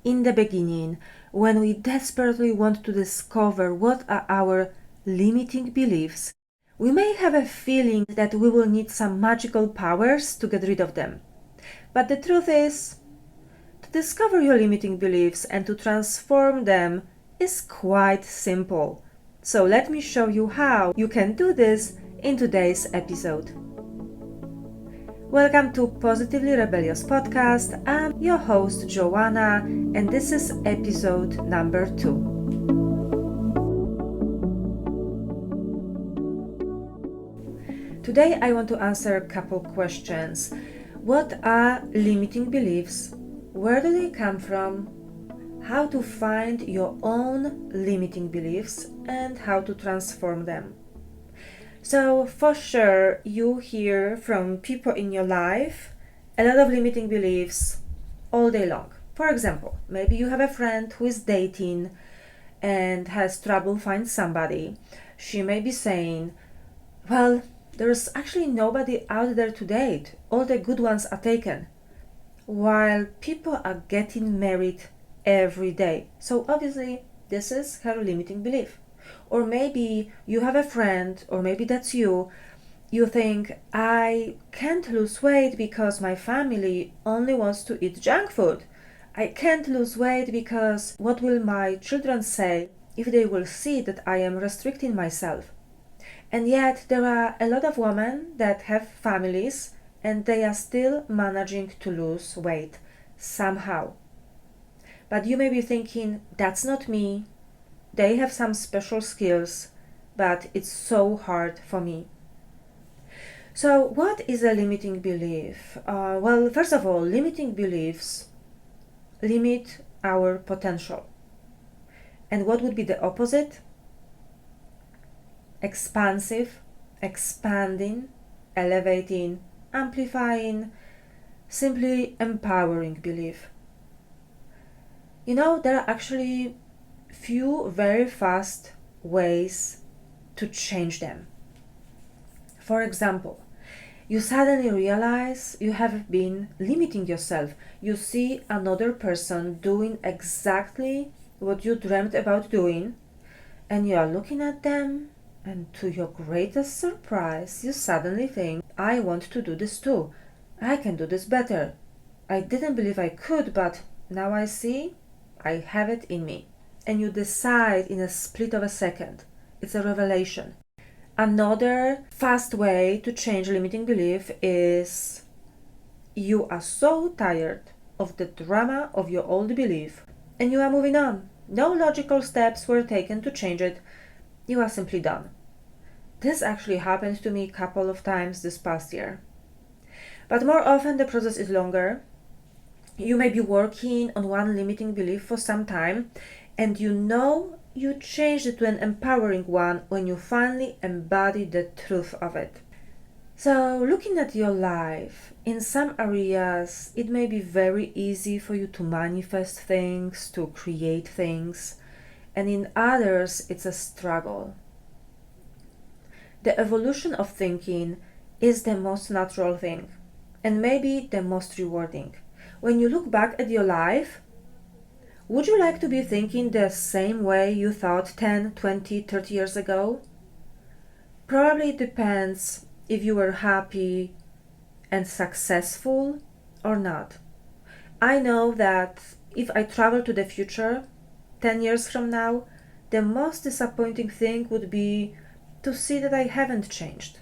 in the beginning, when we desperately want to discover what are our limiting beliefs, we may have a feeling that we will need some magical powers to get rid of them. But the truth is, to discover your limiting beliefs and to transform them is quite simple. So let me show you how you can do this in today's episode. Welcome to Positively Rebellious Podcast. I'm your host Joanna, and this is episode number 2. Today I want to answer a couple questions. What are limiting beliefs? Where do they come from? How to find your own limiting beliefs and how to transform them. So for sure you hear from people in your life a lot of limiting beliefs all day long. For example, maybe you have a friend who is dating and has trouble finding somebody. She may be saying, well, there's actually nobody out there to date. All the good ones are taken. While people are getting married every day. So obviously this is her limiting belief. Or maybe you have a friend, or maybe that's you think, I can't lose weight because my family only wants to eat junk food. I can't lose weight because what will my children say if they will see that I am restricting myself? And yet there are a lot of women that have families and they are still managing to lose weight somehow. But you may be thinking, that's not me. They have some special skills, but it's so hard for me. So what is a limiting belief? Well, first of all, limiting beliefs limit our potential. And what would be the opposite? Expansive, expanding, elevating, amplifying, simply empowering belief. You know, there are actually few very fast ways to change them. For example, you suddenly realize you have been limiting yourself. You see another person doing exactly what you dreamt about doing, and you are looking at them, and to your greatest surprise, you suddenly think, I want to do this too. I can do this better. I didn't believe I could, but now I see I have it in me. And you decide in a split of a second. It's a revelation. Another fast way to change limiting belief is you are so tired of the drama of your old belief and you are moving on. No logical steps were taken to change it. You are simply done. This actually happened to me a couple of times this past year. But more often the process is longer. You may be working on one limiting belief for some time, and you know you changed it to an empowering one when you finally embody the truth of it. So, looking at your life, in some areas it may be very easy for you to manifest things, to create things, and in others it's a struggle. The evolution of thinking is the most natural thing, and maybe the most rewarding. When you look back at your life, would you like to be thinking the same way you thought 10, 20, 30 years ago? Probably it depends if you were happy and successful or not. I know that if I travel to the future, 10 years from now, the most disappointing thing would be to see that I haven't changed.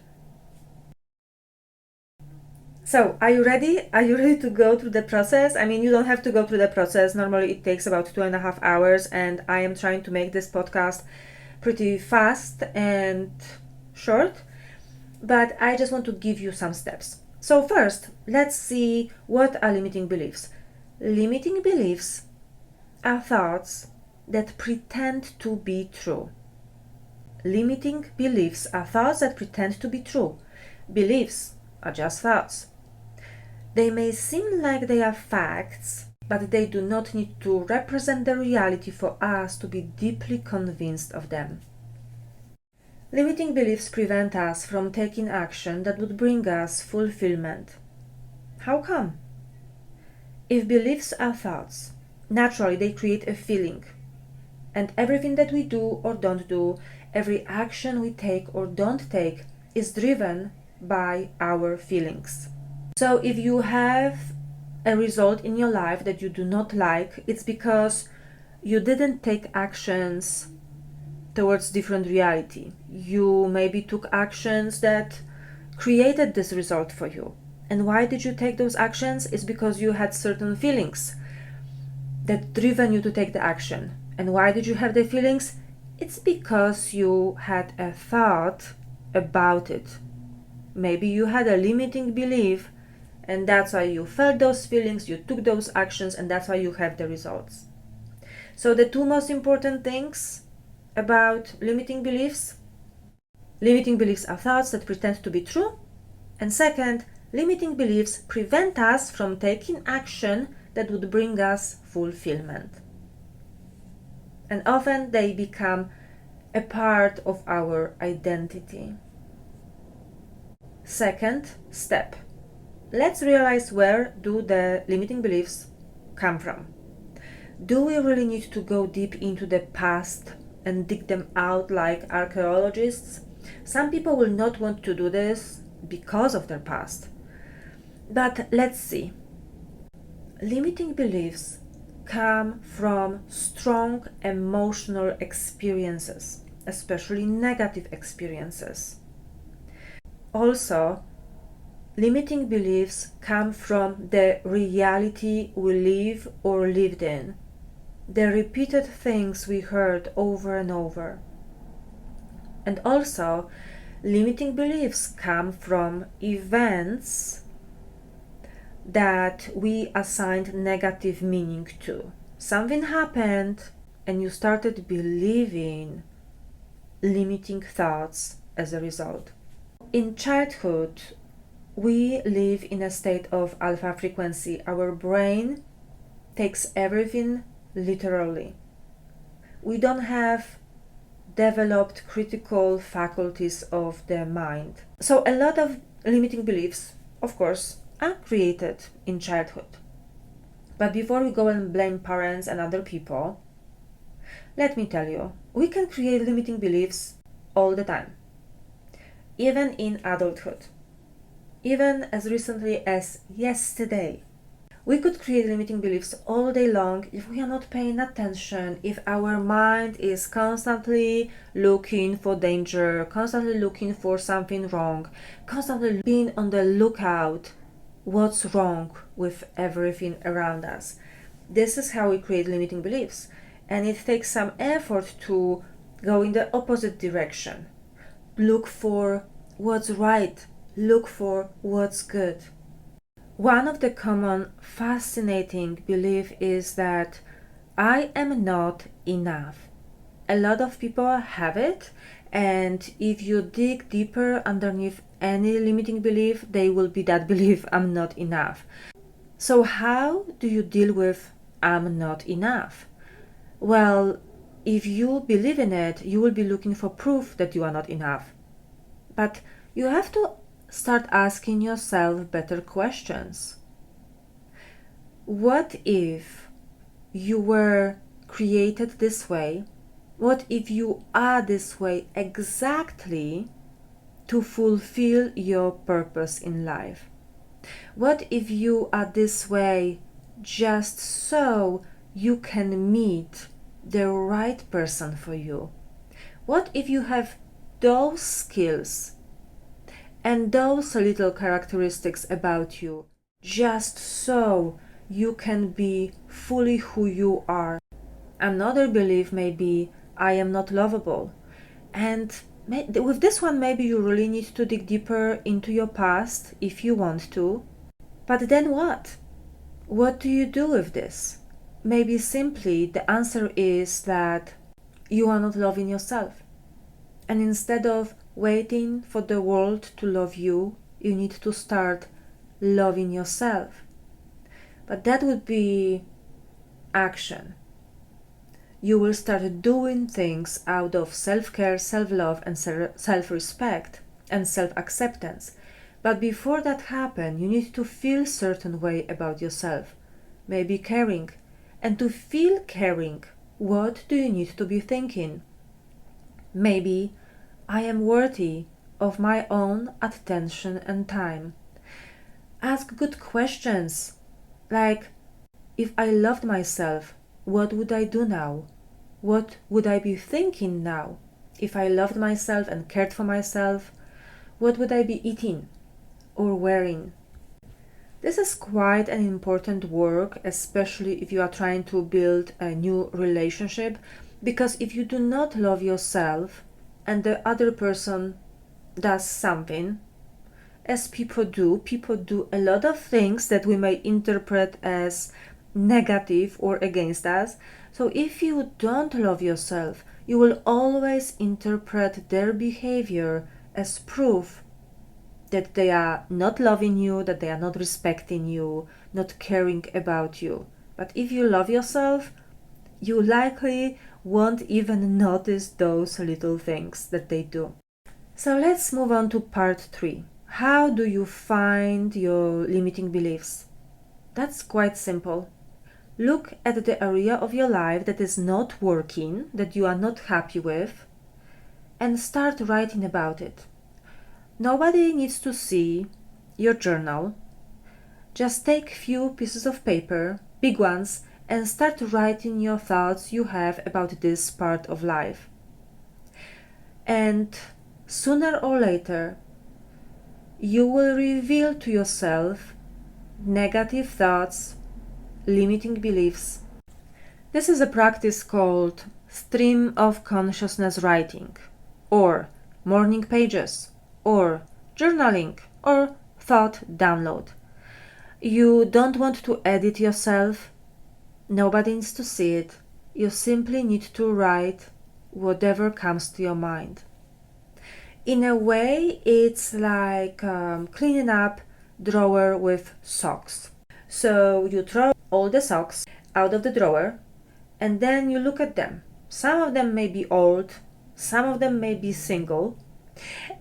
So, are you ready? Are you ready to go through the process? I mean, you don't have to go through the process. Normally it takes about 2.5 hours, and I am trying to make this podcast pretty fast and short, but I just want to give you some steps. So first, let's see what are limiting beliefs. Limiting beliefs are thoughts that pretend to be true. Limiting beliefs are thoughts that pretend to be true. Beliefs are just thoughts. They may seem like they are facts, but they do not need to represent the reality for us to be deeply convinced of them. Limiting beliefs prevent us from taking action that would bring us fulfillment. How come? If beliefs are thoughts, naturally they create a feeling. And everything that we do or don't do, every action we take or don't take, is driven by our feelings. So if you have a result in your life that you do not like, it's because you didn't take actions towards different reality. You maybe took actions that created this result for you. And why did you take those actions? It's because you had certain feelings that driven you to take the action. And why did you have the feelings? It's because you had a thought about it. Maybe you had a limiting belief, and that's why you felt those feelings, you took those actions, and that's why you have the results. So the two most important things about limiting beliefs are thoughts that pretend to be true, and second, limiting beliefs prevent us from taking action that would bring us fulfillment. And often they become a part of our identity. Second step. Let's realize, where do the limiting beliefs come from? Do we really need to go deep into the past and dig them out like archaeologists? Some people will not want to do this because of their past. But let's see. Limiting beliefs come from strong emotional experiences, especially negative experiences. Also, limiting beliefs come from the reality we live or lived in, the repeated things we heard over and over. And also, limiting beliefs come from events that we assigned negative meaning to. Something happened and you started believing limiting thoughts as a result. In childhood, we live in a state of alpha frequency. Our brain takes everything literally. We don't have developed critical faculties of the mind. So a lot of limiting beliefs, of course, are created in childhood. But before we go and blame parents and other people, let me tell you, we can create limiting beliefs all the time, even in adulthood. Even as recently as yesterday, we could create limiting beliefs all day long if we are not paying attention, if our mind is constantly looking for danger, constantly looking for something wrong, constantly being on the lookout what's wrong with everything around us. This is how we create limiting beliefs, and it takes some effort to go in the opposite direction. Look for what's right, look for what's good. One of the common fascinating beliefs is that I am not enough. A lot of people have it, and if you dig deeper underneath any limiting belief, they will be that belief, I'm not enough. So how do you deal with I'm not enough? Well, if you believe in it, you will be looking for proof that you are not enough. But you have to start asking yourself better questions. What if you were created this way? What if you are this way exactly to fulfill your purpose in life? What if you are this way just so you can meet the right person for you? What if you have those skills and those little characteristics about you just so you can be fully who you are? Another belief may be, I am not lovable. And with this one, maybe you really need to dig deeper into your past if you want to. But then what? What do you do with this? Maybe simply the answer is that you are not loving yourself. And instead of waiting for the world to love you, you need to start loving yourself. But that would be action. You will start doing things out of self-care, self-love, and self-respect and self-acceptance. But before that happens, you need to feel a certain way about yourself. Maybe caring, And to feel caring, what do you need to be thinking? Maybe I am worthy of my own attention and time. Ask good questions like, if I loved myself, what would I do now? What would I be thinking now? If I loved myself and cared for myself, what would I be eating or wearing? This is quite an important work, especially if you are trying to build a new relationship, because if you do not love yourself and the other person does something, as people do a lot of things that we may interpret as negative or against us. So if you don't love yourself, you will always interpret their behavior as proof that they are not loving you, that they are not respecting you, not caring about you. But if you love yourself, you likely won't even notice those little things that they do. So let's move on to part 3. How do you find your limiting beliefs? That's quite simple. Look at the area of your life that is not working, that you are not happy with, and start writing about it. Nobody needs to see your journal. Just take few pieces of paper, big ones, and start writing your thoughts you have about this part of life. And sooner or later, you will reveal to yourself negative thoughts, limiting beliefs. This is a practice called stream of consciousness writing, or morning pages, or journaling, or thought download. You don't want to edit yourself. Nobody needs to see it. You simply need to write whatever comes to your mind. In a way, it's like cleaning up drawer with socks. So you throw all the socks out of the drawer and then you look at them. Some of them may be old, some of them may be single,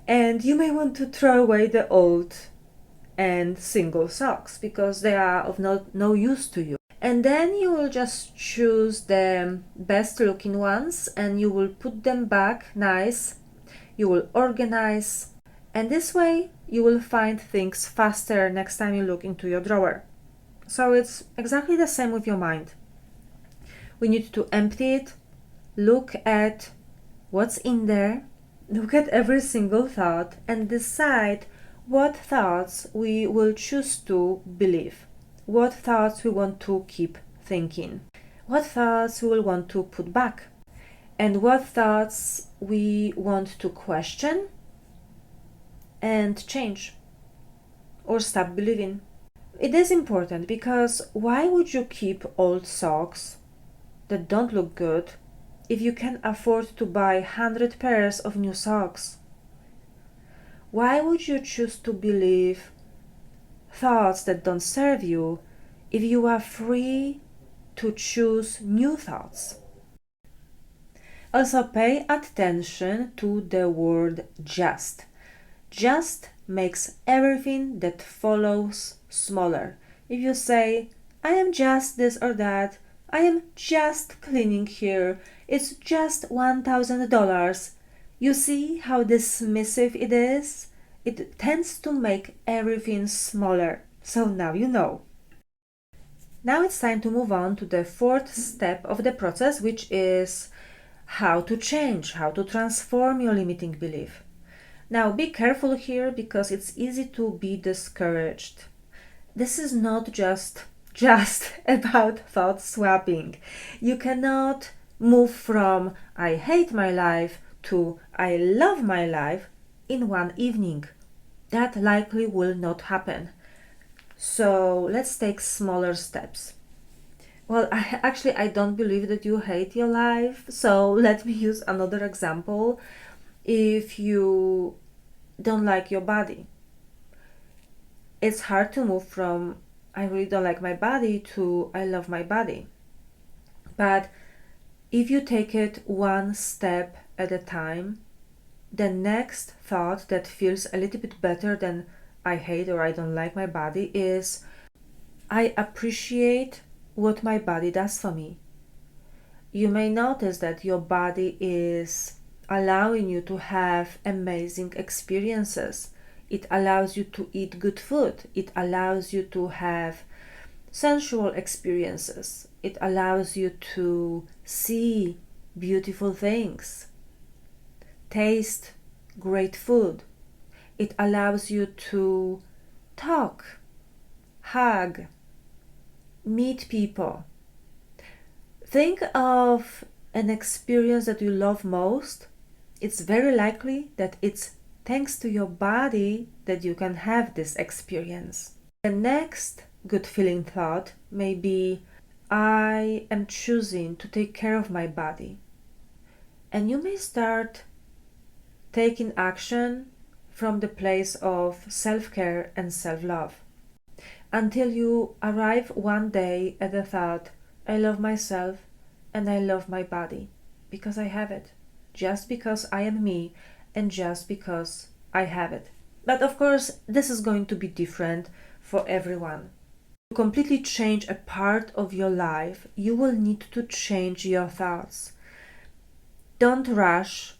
and you may want to throw away the old and single socks because they are of no use to you. And then you will just choose the best looking ones and you will put them back nice. You will organize, and this way you will find things faster next time you look into your drawer. So it's exactly the same with your mind. We need to empty it, look at what's in there, look at every single thought, and decide what thoughts we will choose to believe, what thoughts we want to keep thinking, what thoughts we will want to put back, and what thoughts we want to question and change or stop believing. It is important because why would you keep old socks that don't look good if you can afford to buy 100 pairs of new socks? Why would you choose to believe thoughts that don't serve you if you are free to choose new thoughts? Also, pay attention to the word just. Just makes everything that follows smaller. If you say, I am just this or that, I am just cleaning here, it's just $1,000, you see how dismissive it is? It tends to make everything smaller. So now you know. Now it's time to move on to the 4th step of the process, which is how to change, how to transform your limiting belief. Now be careful here because it's easy to be discouraged. This is not just about thought swapping. You cannot move from I hate my life to I love my life in one evening. That likely will not happen. So let's take smaller steps. Well, I don't believe that you hate your life, so let me use another example. If you don't like your body, it's hard to move from I really don't like my body to I love my body. But if you take it one step at a time, the next thought that feels a little bit better than I hate or I don't like my body is I appreciate what my body does for me. You may notice that your body is allowing you to have amazing experiences. It allows you to eat good food. It allows you to have sensual experiences. It allows you to see beautiful things, taste great food. It allows you to talk, hug, meet people. Think of an experience that you love most. It's very likely that it's thanks to your body that you can have this experience. The next good feeling thought may be, I am choosing to take care of my body. And you may start taking action from the place of self-care and self-love until you arrive one day at the thought, I love myself and I love my body because I have it, just because I am me and just because I have it. But of course, this is going to be different for everyone. To completely change a part of your life, you will need to change your thoughts. Don't rush.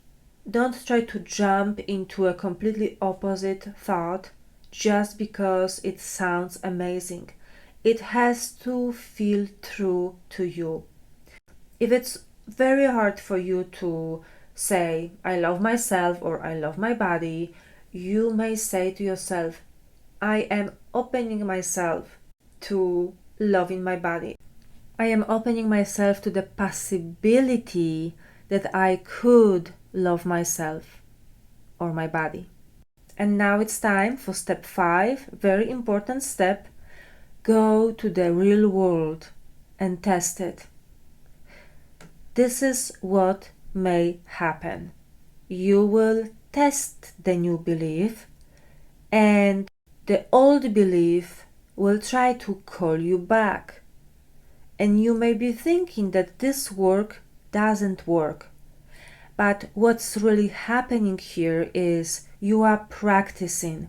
Don't try to jump into a completely opposite thought just because it sounds amazing. It has to feel true to you. If it's very hard for you to say, I love myself or I love my body, you may say to yourself, I am opening myself to loving my body. I am opening myself to the possibility that I could love myself or my body. And now it's time for step 5, very important step. Go to the real world and test it. This is what may happen. You will test the new belief, and the old belief will try to call you back. And you may be thinking that this work doesn't work. But what's really happening here is you are practicing.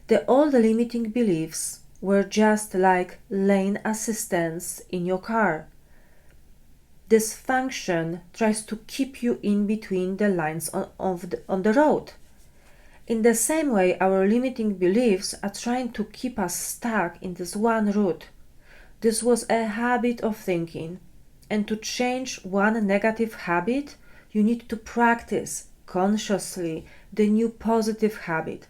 The old limiting beliefs were just like lane assistants in your car. This function tries to keep you in between the lines on the road. In the same way, our limiting beliefs are trying to keep us stuck in this one route. This was a habit of thinking, and to change one negative habit, you need to practice consciously the new positive habit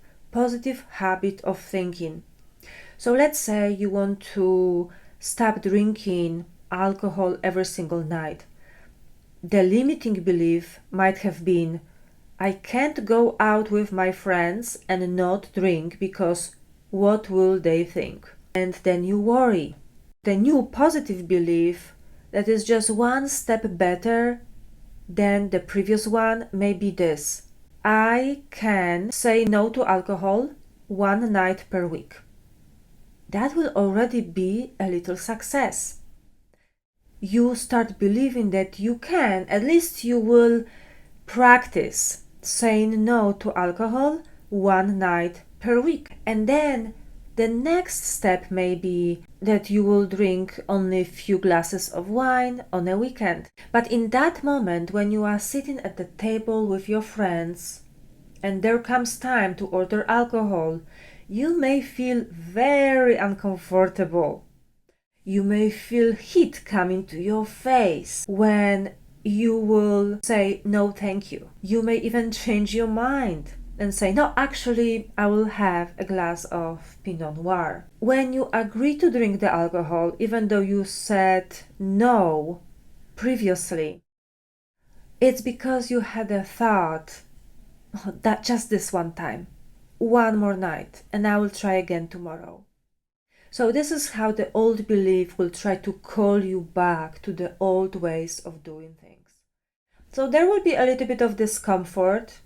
of thinking. So let's say you want to stop drinking alcohol every single night. The limiting belief might have been, I can't go out with my friends and not drink because what will they think? And then you worry. The new positive belief that is just one step better than the previous one may be this. I can say no to alcohol one night per week. That will already be a little success. You start believing that you can, at least you will practice saying no to alcohol one night per week. And then the next step may be that you will drink only a few glasses of wine on a weekend. But in that moment, when you are sitting at the table with your friends and there comes time to order alcohol, you may feel very uncomfortable. You may feel heat coming to your face when you will say no thank you. You may even change your mind and say, no, actually, I will have a glass of Pinot Noir. When you agree to drink the alcohol, even though you said no previously, it's because you had a thought, oh, that just this one time, one more night, and I will try again tomorrow. So this is how the old belief will try to call you back to the old ways of doing things. So there will be a little bit of discomfort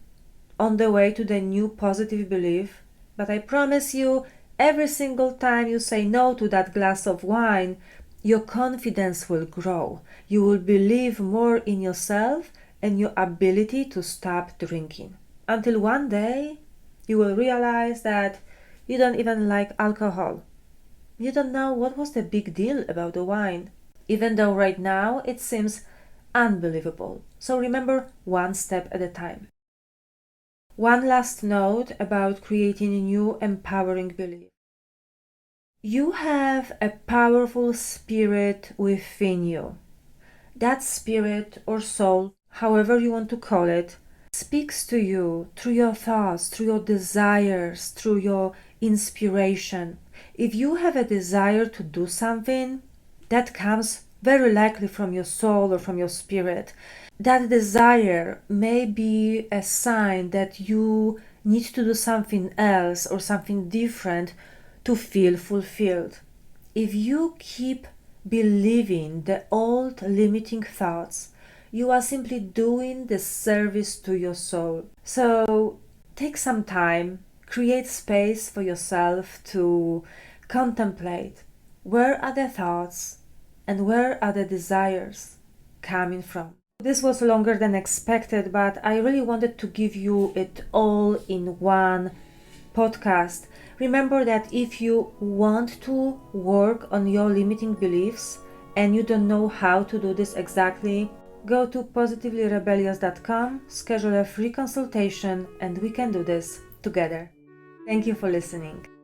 on the way to the new positive belief, but I promise you, every single time you say no to that glass of wine, your confidence will grow. You will believe more in yourself and your ability to stop drinking. Until one day, you will realize that you don't even like alcohol. You don't know what was the big deal about the wine, even though right now it seems unbelievable. So remember, one step at a time. One last note about creating a new empowering belief. You have a powerful spirit within you. That spirit or soul, however you want to call it, speaks to you through your thoughts, through your desires, through your inspiration. If you have a desire to do something, that comes very likely from your soul or from your spirit. That desire may be a sign that you need to do something else or something different to feel fulfilled. If you keep believing the old limiting thoughts, you are simply doing the service to your soul. So take some time, create space for yourself to contemplate where are the thoughts and where are the desires coming from. This was longer than expected, but I really wanted to give you it all in one podcast. Remember that if you want to work on your limiting beliefs and you don't know how to do this exactly, go to positivelyrebellious.com, schedule a free consultation, and we can do this together. Thank you for listening.